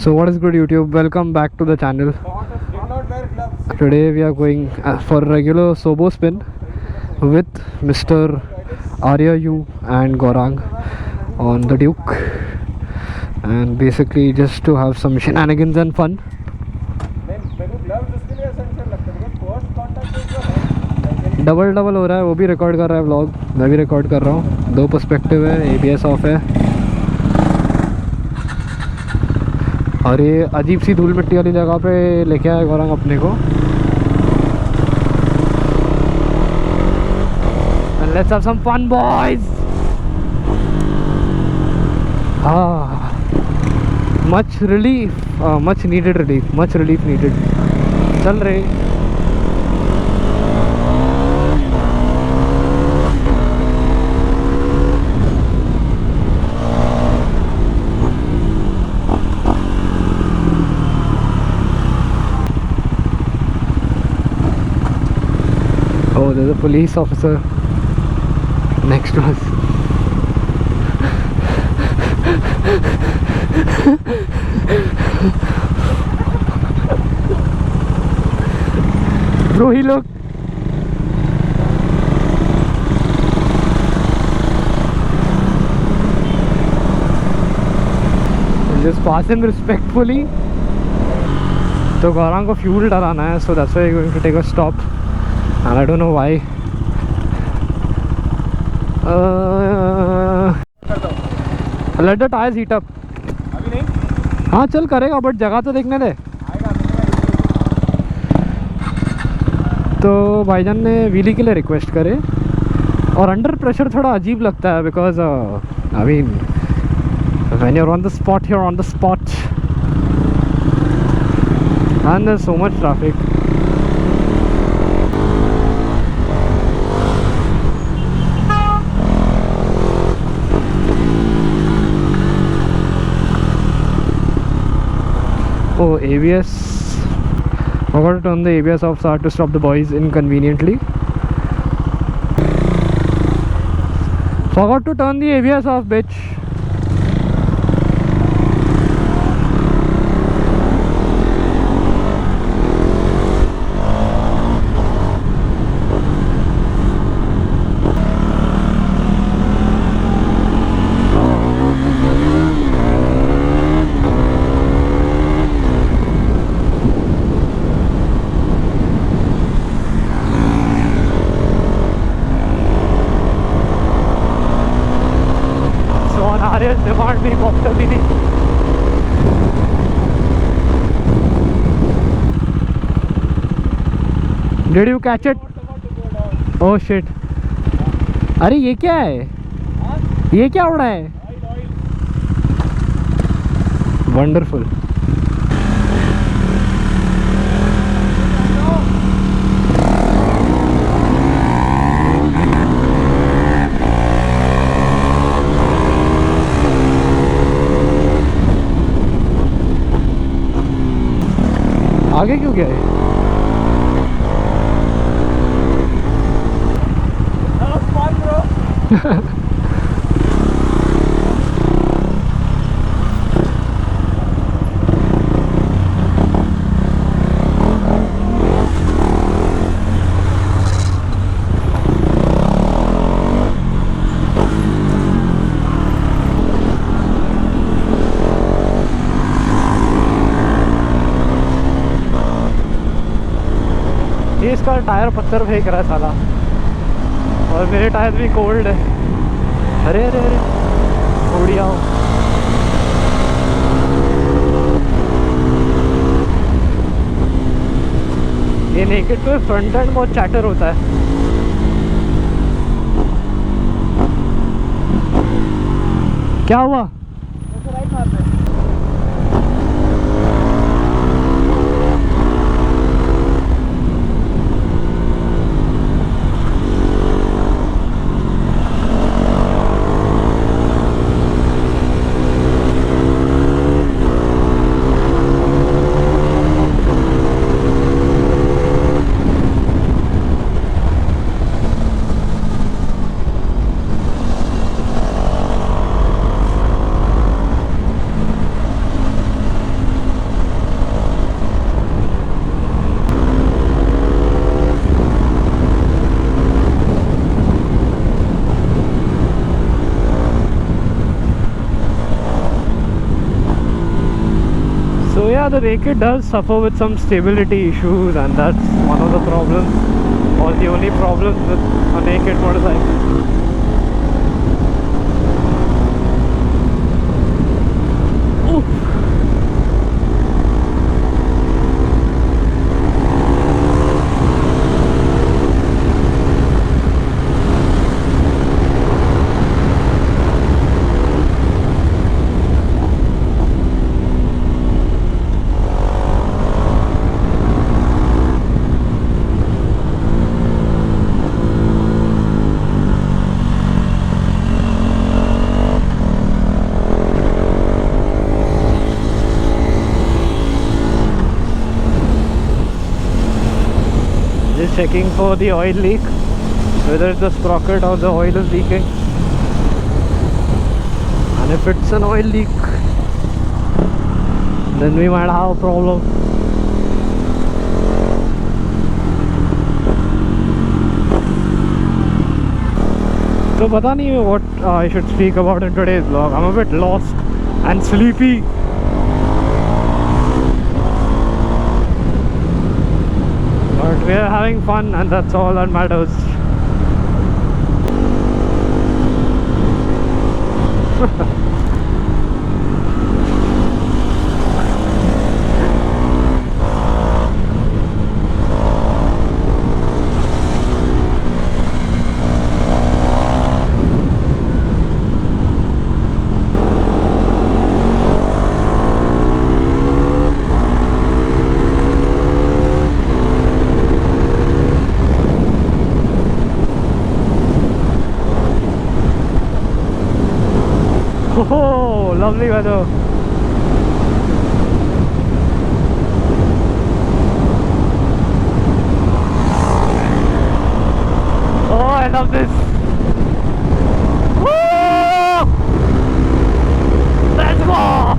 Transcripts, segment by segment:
So what is good YouTube, welcome back to the channel. Today we are going for a regular sobo spin with Mr. Arya and Gaurang on the Duke, and basically just to have some shenanigans and fun. Double हो रहा है, वो भी record कर रहा है vlog, मैं भी रिकॉर्ड कर रहा हूँ, दो पर्सपेक्टिव है, ABS ऑफ है और ये अजीब सी धूल मिट्टी वाली जगह पे लेके आया गौरंग अपने को. And let's have some fun boys. Much relief, much needed relief, much relief needed. चल रहे. Oh, there's a police officer next to us. Bro, he look. Just pass him respectfully. तो गौरंग को फ्यूल डलाना है, so that's why we're going to take a stop. And I don't know why. Let the tires heat up. अभी नहीं? हाँ चल करेगा, but जगह तो देखने दे. तो भाईजान ने व्हीली के लिए रिक्वेस्ट करे और अंडर प्रेशर थोड़ा अजीब लगता है because I mean when you are on the spot, you are on the spot and there is so much traffic. Oh, ABS. Forgot to turn the ABS off, so I had to stop the boys inconveniently. Forgot to turn the ABS off, bitch. Arya's demand being popped भी नहीं. Did you catch it? Oh shit. अरे ये क्या है? ये क्या उड़ा है? Wonderful. आगे क्यों गया है? That was fun, bro. इसका टायर पत्थर फेंक रहा है साला, और मेरे टायर भी कोल्ड है. अरे अरे अरे उड़िया हो. ये नेकेड पे फ्रंट एंड बहुत चैटर होता है. क्या हुआ? yeah, the Zakiy does suffer with some stability issues, and that's one of the problems, or the only problem with a naked motorcycle. Checking for the oil leak, whether it's the sprocket or the oil is leaking, and if it's an oil leak, then we might have a problem. So pata nahi what I should speak about in today's vlog. I'm a bit lost and sleepy. But we are having fun, and that's all that matters. Oh, lovely weather. Oh, I love this. Woo! Let's go.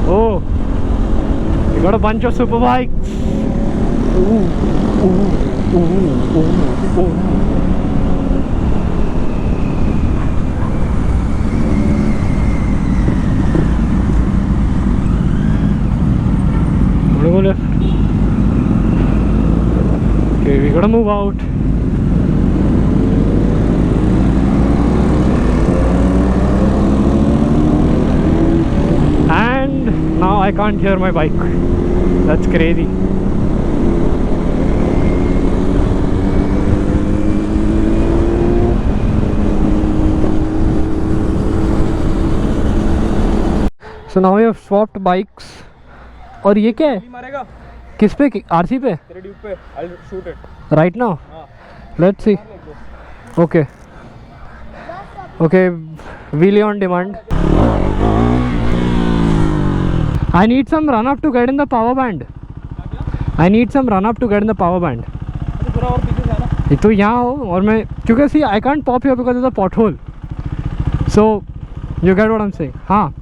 Oh, we got a bunch of super bikes. Ooh, ooh, ooh, ooh, ooh. Go left. Okay, we gotta move out. And now I can't hear my bike. That's crazy. So now we have swapped bikes. और ये क्या है? किस पे? RC पे? तेरे Duke पे. I'll shoot it. Right now? Let's see. Okay. Okay, wheelie on demand. I need some run up to get in the power band. I need some run up to get in the power band. थोड़ा और पीछे जाना. तो यहाँ हो और मैं क्योंकि see I can't pop here because there's a pothole. So you get what I'm saying? हाँ.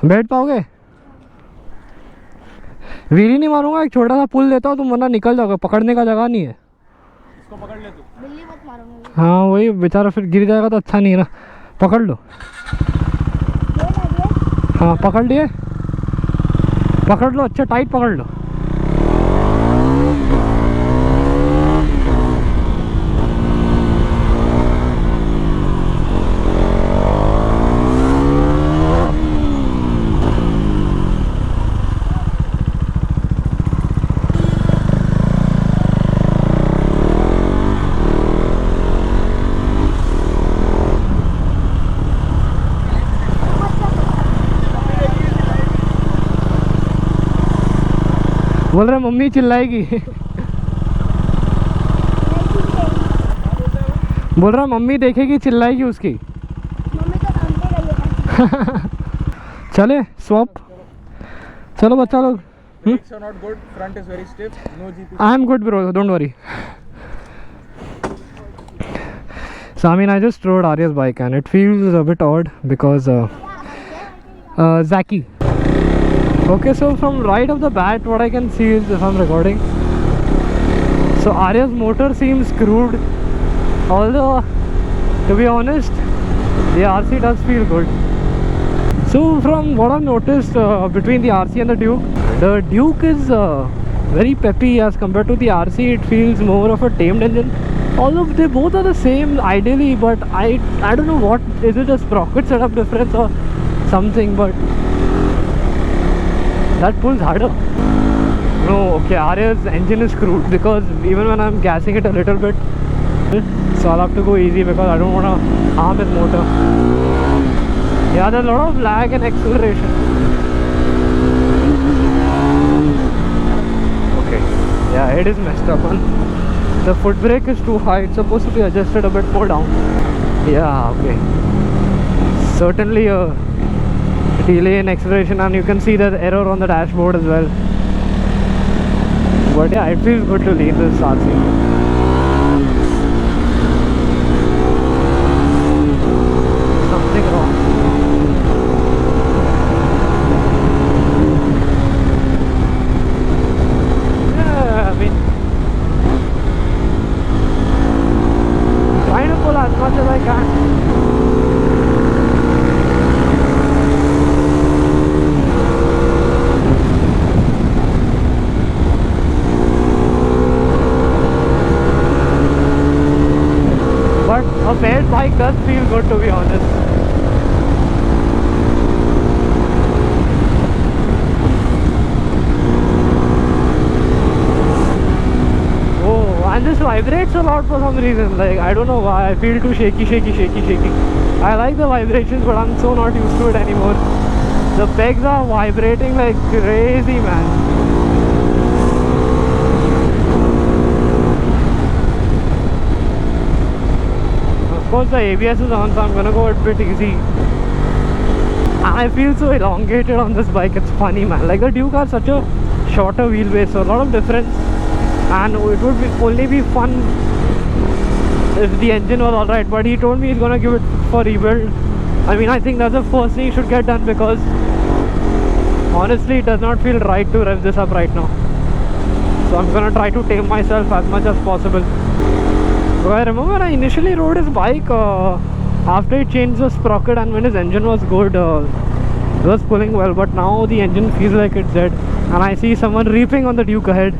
बैठ पाओगे? व्हीली नहीं मारूंगा, एक छोटा सा पुल देता हूँ, तुम वरना निकल जाओगे, पकड़ने का जगह नहीं है. इसको पकड़ ले तू. बिल्ली मत मारूंगा. हाँ वही बेचारा फिर गिर जाएगा तो अच्छा नहीं है ना. पकड़ लो. हाँ पकड़ लिए. पकड़ लो, अच्छा टाइट पकड़ लो. बोल रहा मम्मी चिल्लाएगी बोल रहा मम्मी देखेगी चिल्लाएगी उसकी मम्मी तो काम पे गई है चले स्वैप चलो बच्चा लोग Brakes are not good, front is very stiff, no GP. I am good bro, don't worry. So I mean I just rode Arya's bike and it feels a bit odd because Zakiy. Okay, so from right off the bat what I can see is, if I'm recording, so Arya's motor seems screwed, although to be honest the RC does feel good. So from what I've noticed between the RC and the Duke is very peppy as compared to the RC. It feels more of a tamed engine, although they both are the same ideally, but I don't know what is it, a sprocket setup difference or something, but that pulls harder. No, okay, Arya's engine is screwed because even when I'm gassing it a little bit, so I'll have to go easy because I don't want to harm his motor. Yeah, there's a lot of lag and acceleration. Okay, yeah, it is messed up, man. The foot brake is too high. It's supposed to be adjusted a bit more down. Yeah, okay. Certainly a delay in acceleration, and you can see the error on the dashboard as well. But yeah, it feels good to leave this RC. Something wrong. Yeah, I mean, trying to pull as much as I can. But a paired bike does feel good, to be honest. Oh, and this vibrates a lot for some reason. Like, I don't know why. I feel too shaky. I like the vibrations, but I'm so not used to it anymore. The pegs are vibrating like crazy, man. Of course the ABS is on, so I'm gonna go a bit easy. I feel so elongated on this bike, it's funny, man. Like the Duke has such a shorter wheelbase, so a lot of difference, and it would only be fun if the engine was alright, but he told me he's gonna give it for rebuild. I mean, I think that's the first thing he should get done, because honestly it does not feel right to rev this up right now. So I'm gonna try to tame myself as much as possible. So I remember I initially rode his bike after he changed the sprocket, and when his engine was good, it was pulling well, but now the engine feels like it's dead, and I see someone reaping on the Duke ahead.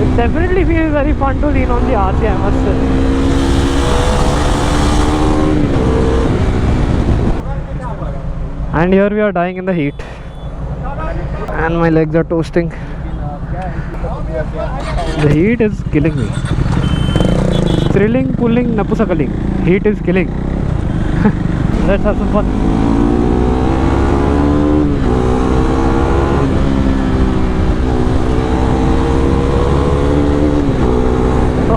It definitely feels very fun to lean on the RC, I must say. And here we are dying in the heat, and my legs are toasting. The heat is killing me. Thrilling, pulling, napusakaling. Heat is killing. Let's have some fun.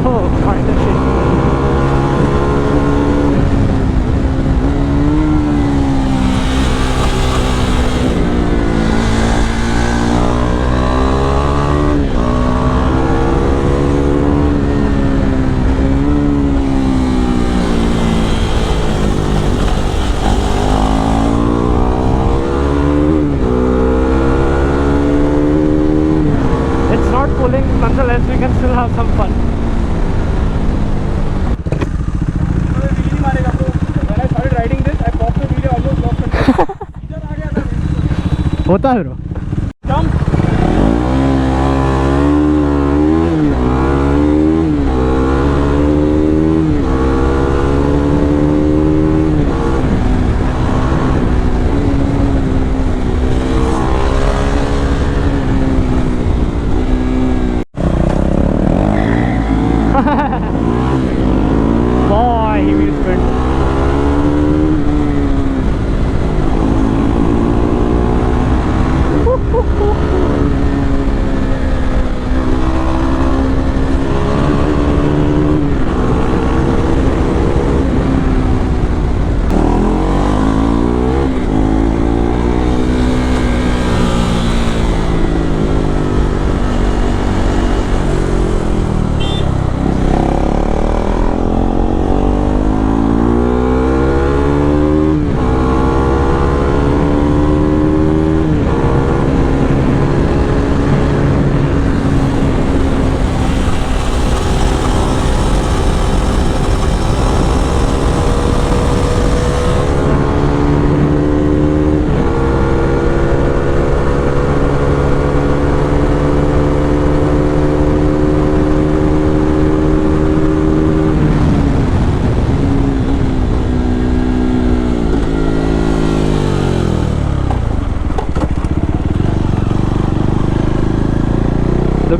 Oh, kind of shit. Nonetheless, we can still have some fun. When I started riding this, I popped the video, almost lost control. होता है bro. Jump! Boy, he will sprint.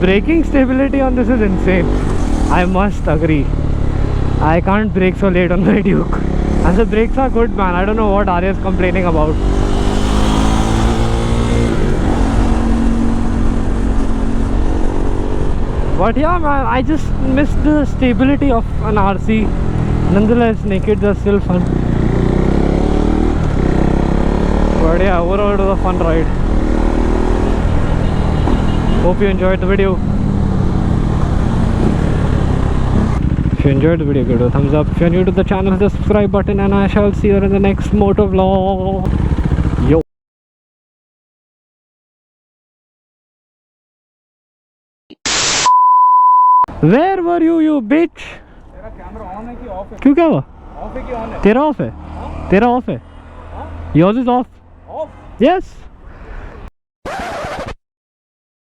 braking stability on this is insane. I must agree. I can't brake so late on my Duke. And the brakes are good, man. I don't know what Arya is complaining about. But yeah, man, I just miss the stability of an RC. Nonetheless, nakeds are still fun. But yeah, overall it was a fun ride. Hope you enjoyed the video. If you enjoyed the video, give it a thumbs up. If you're new to the channel, hit the subscribe button, and I shall see you in the next motovlog. Yo. Where were you, you bitch? तेरा camera on है कि of है? क्यों, क्या हुआ? Of है कि on है? तेरा ऑफ है? तेरा ऑफ है? Yours is off. Of? Yes.